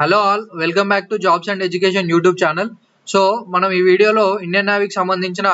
Hello all, welcome back to jobs and education YouTube channel. So మనం ఈ వీడియోలో Indian నేవీకి సంబంధించిన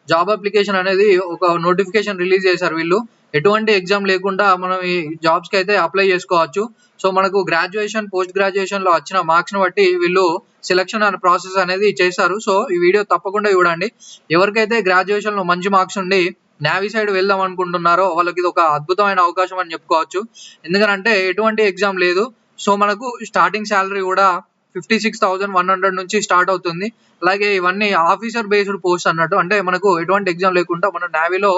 జాబ్ అప్లికేషన్ అనేది ఒక నోటిఫికేషన్ రిలీజ్ చేశారు. వీళ్ళు ఎటువంటి ఎగ్జామ్ లేకుండా మనం ఈ జాబ్స్కి అయితే అప్లై చేసుకోవచ్చు. సో మనకు గ్రాడ్యుయేషన్, పోస్ట్ గ్రాడ్యుయేషన్లో వచ్చిన మార్క్స్ని బట్టి వీళ్ళు సెలక్షన్ అనే ప్రాసెస్ అనేది చేశారు. సో ఈ వీడియో తప్పకుండా చూడండి. ఎవరికైతే గ్రాడ్యుయేషన్లో మంచి మార్క్స్ ఉండి నేవీ సైడ్ వెళ్దాం అనుకుంటున్నారో వాళ్ళకి ఇది ఒక అద్భుతమైన అవకాశం అని చెప్పుకోవచ్చు. ఎందుకంటే ఎటువంటి ఎగ్జామ్ లేదు. సో మనకు స్టార్టింగ్ శాలరీ కూడా 56,100 నుంచి స్టార్ట్ అవుతుంది. అలాగే ఇవన్నీ ఆఫీసర్ బేస్డ్ పోస్ట్ అన్నట్టు, అంటే మనకు ఎటువంటి ఎగ్జామ్ లేకుండా మన నేవీలో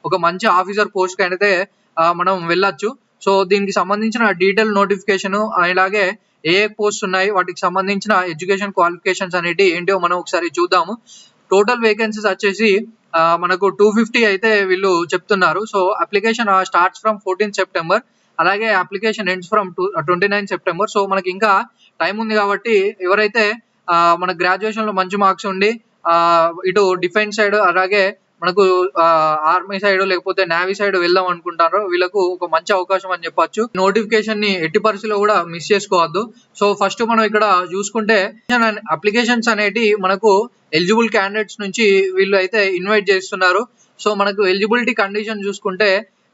ఒక మంచి ఆఫీసర్ పోస్ట్ అయితే మనం వెళ్ళొచ్చు. సో దీనికి సంబంధించిన డీటెయిల్ నోటిఫికేషన్, అలాగే ఏ పోస్ట్ ఉన్నాయి, వాటికి సంబంధించిన ఎడ్యుకేషన్ క్వాలిఫికేషన్స్ అనేవి ఏంటో మనం ఒకసారి చూద్దాము. టోటల్ వేకెన్సీస్ వచ్చేసి మనకు 250 అయితే వీళ్ళు చెప్తున్నారు. So application starts from 14 September, అలాగే application ends from 29 September. So మనకి ఇంకా టైం ఉంది కాబట్టి ఎవరైతే మన గ్రాడ్యుయేషన్లో మంచి మార్క్స్ ఉండి ఇటు డిఫెన్స్ సైడ్, అలాగే మనకు ఆర్మీ సైడ్ లేకపోతే నేవీ సైడ్ వెళ్దాం అనుకుంటారో వీళ్ళకు ఒక మంచి అవకాశం అని చెప్పొచ్చు. నోటిఫికేషన్ ని ఎట్టి పరిస్థితిలో కూడా మిస్ చేసుకోవద్దు. సో ఫస్ట్ మనం ఇక్కడ చూసుకుంటే అప్లికేషన్స్ అనేటి మనకు ఎలిజిబుల్ క్యాండిడేట్స్ నుంచి వీళ్ళు అయితే ఇన్వైట్ చేస్తున్నారు. సో మనకు ఎలిజిబిలిటీ కండిషన్ చూసుకుంటే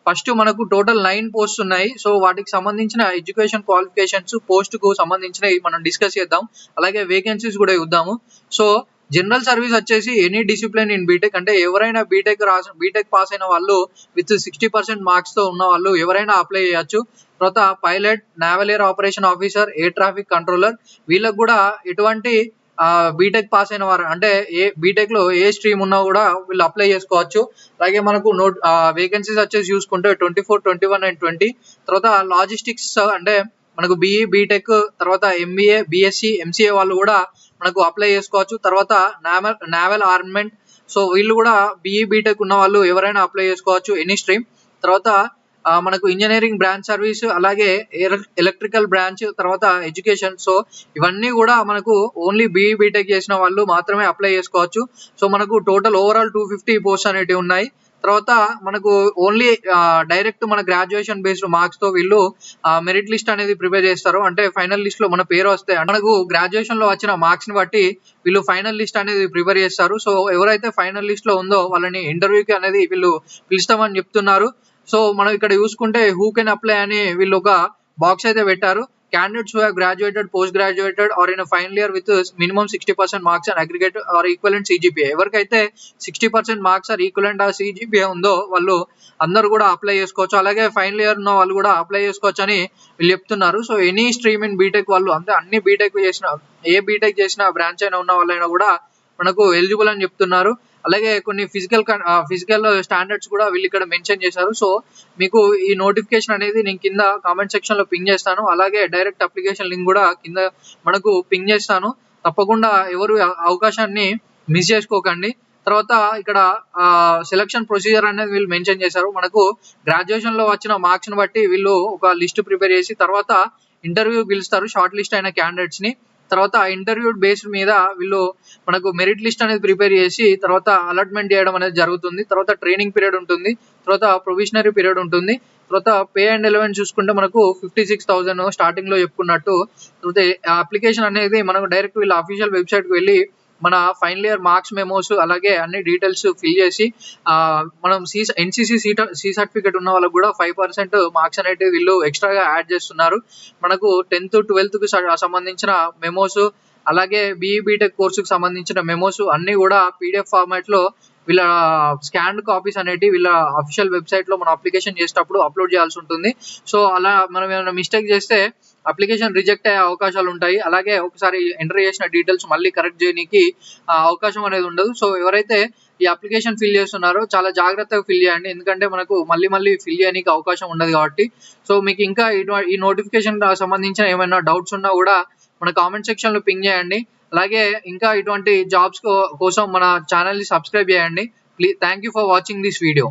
ఫస్ట్ మనకు టోటల్ 9 పోస్ట్ ఉన్నాయి. సో వాటికి సంబంధించిన ఎడ్యుకేషన్ క్వాలిఫికేషన్స్, పోస్ట్ కు సంబంధించినవి మనం డిస్కస్ చేద్దాం. అలాగే వేకెన్సీస్ కూడా చూద్దాము. సో జనరల్ సర్వీస్ వచ్చేసి ఎనీ డిసిప్లిన్ ఇన్ బీటెక్, అంటే ఎవరైనా బీటెక్ పాస్ అయిన వాళ్ళు విత్ 60% మార్క్స్ తో ఉన్న వాళ్ళు ఎవరైనా అప్లై చేయొచ్చు. తర్వాత pilot, naval air operation officer, air traffic controller, వీళ్ళకి కూడా ఎటువంటి బీటెక్ పాస్ అయిన వారు, అంటే బీటెక్ లో ఏ స్ట్రీమ్ ఉన్నా కూడా వీళ్ళు అప్లై చేసుకోవచ్చు. అలాగే మనకు వేకెన్సీస్ వచ్చేసి చూసుకుంటే 24, 21 అండ్ 20. తర్వాత లాజిస్టిక్స్, అంటే మనకు బిఈ, బీటెక్, తర్వాత ఎంబీఏ, బిఎస్సి, ఎంసీఏ వాళ్ళు కూడా మనకు అప్లై చేసుకోవచ్చు. తర్వాత నావల్ ఆర్మమెంట్, సో వీళ్ళు కూడా బిఈ, బీటెక్ ఉన్న వాళ్ళు ఎవరైనా అప్లై చేసుకోవచ్చు, ఎనీ స్ట్రీమ్. తర్వాత మనకు ఇంజనీరింగ్ బ్రాంచ్ సర్వీస్, అలాగే ఎలక్ట్రికల్ బ్రాంచ్, తర్వాత ఎడ్యుకేషన్. సో ఇవన్నీ కూడా మనకు ఓన్లీ బిఈ, బీటెక్ చేసిన వాళ్ళు మాత్రమే అప్లై చేసుకోవచ్చు. సో మనకు టోటల్ ఓవరాల్ 250 పోస్ట్ అనేటివి ఉన్నాయి. తర్వాత మనకు ఓన్లీ డైరెక్ట్ మన గ్రాడ్యుయేషన్ బేస్డ్ మార్క్స్ తో వీళ్ళు మెరిట్ లిస్ట్ అనేది ప్రిపేర్ చేస్తారు. అంటే ఫైనల్ లిస్ట్ లో మన పేరు వస్తే మనకు గ్రాడ్యుయేషన్ లో వచ్చిన మార్క్స్ ని బట్టి వీళ్ళు ఫైనల్ లిస్ట్ అనేది ప్రిపేర్ చేస్తారు. సో ఎవరైతే ఫైనల్ లిస్ట్ లో ఉందో వాళ్ళని ఇంటర్వ్యూకి అనేది వీళ్ళు పిలుస్తామని చెప్తున్నారు. సో మనం ఇక్కడ చూసుకుంటే హూ కెన్ అప్లై అని వీళ్ళు ఒక బాక్స్ అయితే పెట్టారు. Candidates who have graduated, post graduated or in a final year with minimum 60% marks and aggregate or equivalent CGPA. ఎవరికైతే 60% మార్క్స్ ఆర్ ఈక్వలెంట్ ఆ CGPA ఉందో వాళ్ళు అందరూ కూడా అప్లై చేసుకోవచ్చు. అలాగే ఫైనల్ ఇయర్ ఉన్న వాళ్ళు కూడా అప్లై చేసుకోవచ్చు అని వీళ్ళు చెప్తున్నారు. So any stream in BTech వాళ్ళు, అంటే అన్ని బీటెక్ చేసిన, ఏ బీటెక్ చేసిన బ్రాంచ్ అయినా ఉన్న వాళ్ళైనా కూడా మనకు ఎలిజిబుల్ అని చెప్తున్నారు. అలాగే కొన్ని ఫిజికల్ స్టాండర్డ్స్ కూడా వీళ్ళు ఇక్కడ మెన్షన్ చేశారు. సో మీకు ఈ నోటిఫికేషన్ అనేది నేను కింద కామెంట్ సెక్షన్ లో పింగ్ చేస్తాను. అలాగే డైరెక్ట్ అప్లికేషన్ లింక్ కూడా కింద మనకు పింగ్ చేస్తాను. తప్పకుండా ఎవరు అవకాశాన్ని మిస్ చేసుకోకండి. తర్వాత ఇక్కడ సెలక్షన్ ప్రొసీజర్ అనేది వీళ్ళు మెన్షన్ చేశారు. మనకు గ్రాడ్యుయేషన్ లో వచ్చిన మార్క్స్ ని బట్టి వీళ్ళు ఒక లిస్ట్ ప్రిపేర్ చేసి తర్వాత ఇంటర్వ్యూ పిలుస్తారు షార్ట్ లిస్ట్ అయిన క్యాండిడేట్స్ ని. తర్వాత ఆ ఇంటర్వ్యూ బేస్డ్ మీద వీళ్ళు మనకు మెరిట్ లిస్ట్ అనేది ప్రిపేర్ చేసి తర్వాత అలాట్మెంట్ చేయడం అనేది జరుగుతుంది. తర్వాత ట్రైనింగ్ పీరియడ్ ఉంటుంది, తర్వాత ప్రొవిషనరీ పీరియడ్ ఉంటుంది. తర్వాత పే అండ్ ఎలవెన్స్ చూసుకుంటే మనకు 56,000 స్టార్టింగ్ లో చెప్పుకున్నట్టు. తర్వాత అప్లికేషన్ అనేది మనకు డైరెక్ట్ వీళ్ళ అఫీషియల్ వెబ్సైట్ కి వెళ్ళి మన ఫైనల్ ఇయర్ మార్క్స్ మెమోస్, అలాగే అన్ని డీటెయిల్స్ ఫిల్ చేసి మనం ఎన్సీసీ సి సర్టిఫికేట్ ఉన్న వాళ్ళకి కూడా 5% మార్క్స్ అనేవి వీళ్ళు ఎక్స్ట్రాగా యాడ్ చేస్తున్నారు. మనకు 10th, 12th కి సంబంధించిన మెమోస్, అలాగే బిఈ, బీటెక్ కోర్సుకు సంబంధించిన మెమోస్ అన్ని కూడా పీడిఎఫ్ ఫార్మాట్ లో వీళ్ళ స్కాన్డ్ కాపీస్ అనేవి వీళ్ళ అఫీషియల్ వెబ్సైట్ లో మనం అప్లికేషన్ చేసేటప్పుడు అప్లోడ్ చేయాల్సి ఉంటుంది. సో అలా మనం ఏమైనా మిస్టేక్ చేస్తే అప్లికేషన్ రిజెక్ట్ అయ్యే అవకాశాలు ఉంటాయి. అలాగే ఒకసారి ఎంటర్ చేసిన డీటెయిల్స్ మళ్ళీ కరెక్ట్ చేయడానికి అవకాశం అనేది ఉండదు. సో ఎవరైతే ఈ అప్లికేషన్ ఫిల్ చేస్తున్నారో చాలా జాగ్రత్తగా ఫిల్ చేయండి, ఎందుకంటే మనకు మళ్ళీ ఫిల్ చేయడానికి అవకాశం ఉండదు కాబట్టి. సో మీకు ఇంకా ఈ నోటిఫికేషన్ సంబంధించిన ఏమైనా డౌట్స్ ఉన్నా కూడా మన కామెంట్ సెక్షన్ లో పింగ్ చేయండి. అలాగే ఇంకా ఇటువంటి జాబ్స్ కోసం మన ఛానల్ ని సబ్స్క్రైబ్ చేయండి. Please, thank you for watching this video.